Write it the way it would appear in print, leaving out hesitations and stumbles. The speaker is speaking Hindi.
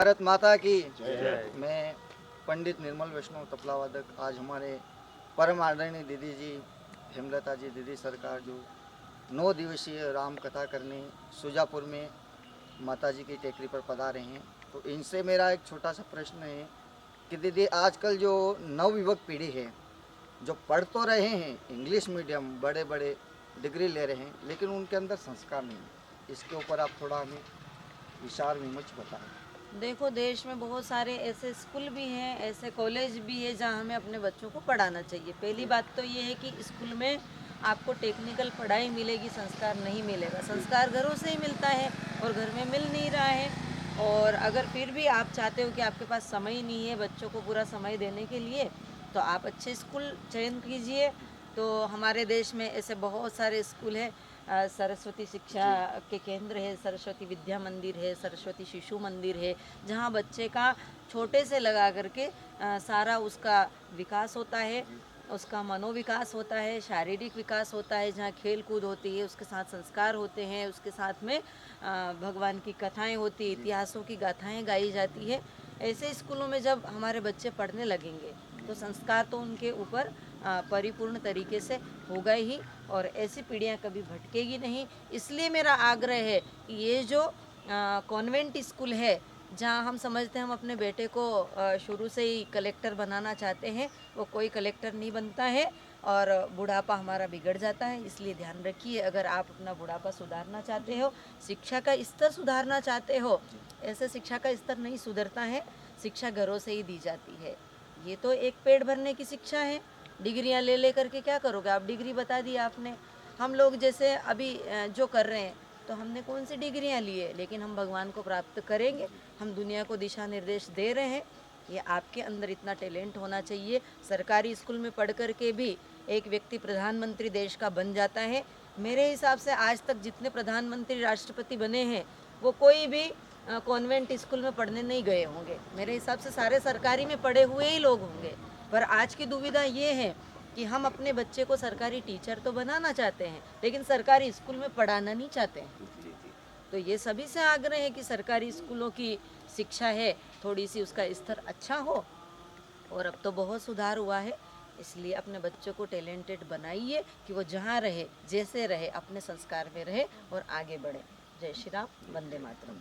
भारत माता की जय। मैं पंडित निर्मल वैष्णव तबला वादक आज हमारे परम आदरणीय दीदी जी हेमलता जी दीदी सरकार जो 9 दिवसीय राम कथा करने सुजापुर में माता जी की टेकरी पर पधारे हैं, तो इनसे मेरा एक छोटा सा प्रश्न है कि दीदी आजकल जो नवयुवक पीढ़ी है जो पढ़ तो रहे हैं इंग्लिश मीडियम बड़े बड़े डिग्री ले रहे हैं लेकिन उनके अंदर संस्कार नहीं है, इसके ऊपर आप थोड़ा हमें विचार विमर्श बताएं। देखो, देश में बहुत सारे ऐसे स्कूल भी हैं, ऐसे कॉलेज भी है जहाँ हमें अपने बच्चों को पढ़ाना चाहिए। पहली बात तो ये है कि स्कूल में आपको टेक्निकल पढ़ाई मिलेगी, संस्कार नहीं मिलेगा। संस्कार घरों से ही मिलता है और घर में मिल नहीं रहा है। और अगर फिर भी आप चाहते हो कि आपके पास समय ही नहीं है बच्चों को पूरा समय देने के लिए, तो आप अच्छे स्कूल चयन कीजिए। तो हमारे देश में ऐसे बहुत सारे स्कूल हैं। सरस्वती शिक्षा के केंद्र है, सरस्वती विद्या मंदिर है, सरस्वती शिशु मंदिर है, जहाँ बच्चे का छोटे से लगा करके सारा उसका विकास होता है, उसका मनोविकास होता है, शारीरिक विकास होता है, जहाँ खेल कूद होती है, उसके साथ संस्कार होते हैं, उसके साथ में भगवान की कथाएं होती है, इतिहासों की गाथाएं गाई जाती है। ऐसे स्कूलों में जब हमारे बच्चे पढ़ने लगेंगे तो संस्कार तो उनके ऊपर परिपूर्ण तरीके से होगा ही, और ऐसी पीढ़ियाँ कभी भटकेगी नहीं। इसलिए मेरा आग्रह है कि ये जो कॉन्वेंट स्कूल है, जहाँ हम समझते हैं हम अपने बेटे को शुरू से ही कलेक्टर बनाना चाहते हैं, वो कोई कलेक्टर नहीं बनता है और बुढ़ापा हमारा बिगड़ जाता है। इसलिए ध्यान रखिए, अगर आप अपना बुढ़ापा सुधारना चाहते हो, शिक्षा का स्तर सुधारना चाहते हो, ऐसे शिक्षा का स्तर नहीं सुधरता है, शिक्षा घरों से ही दी जाती है। ये तो एक पेट भरने की शिक्षा है। डिग्रियां ले करके क्या करोगे आप? डिग्री बता दी आपने। हम लोग जैसे अभी जो कर रहे हैं, तो हमने कौन सी डिग्रियां ली है, लेकिन हम भगवान को प्राप्त करेंगे। हम दुनिया को दिशा निर्देश दे रहे हैं। ये आपके अंदर इतना टैलेंट होना चाहिए। सरकारी स्कूल में पढ़ कर के भी एक व्यक्ति प्रधानमंत्री देश का बन जाता है। मेरे हिसाब से आज तक जितने प्रधानमंत्री राष्ट्रपति बने हैं, वो कोई भी कॉन्वेंट स्कूल में पढ़ने नहीं गए होंगे। मेरे हिसाब से सारे सरकारी में पढ़े हुए ही लोग होंगे। पर आज की दुविधा ये है कि हम अपने बच्चे को सरकारी टीचर तो बनाना चाहते हैं, लेकिन सरकारी स्कूल में पढ़ाना नहीं चाहते हैं। तो ये सभी से आग्रह है कि सरकारी स्कूलों की शिक्षा है, थोड़ी सी उसका स्तर अच्छा हो। और अब तो बहुत सुधार हुआ है। इसलिए अपने बच्चों को टैलेंटेड बनाइए कि वो जहाँ रहे, जैसे रहे, अपने संस्कार में रहे और आगे बढ़े। जय श्री राम, वंदे मातरम।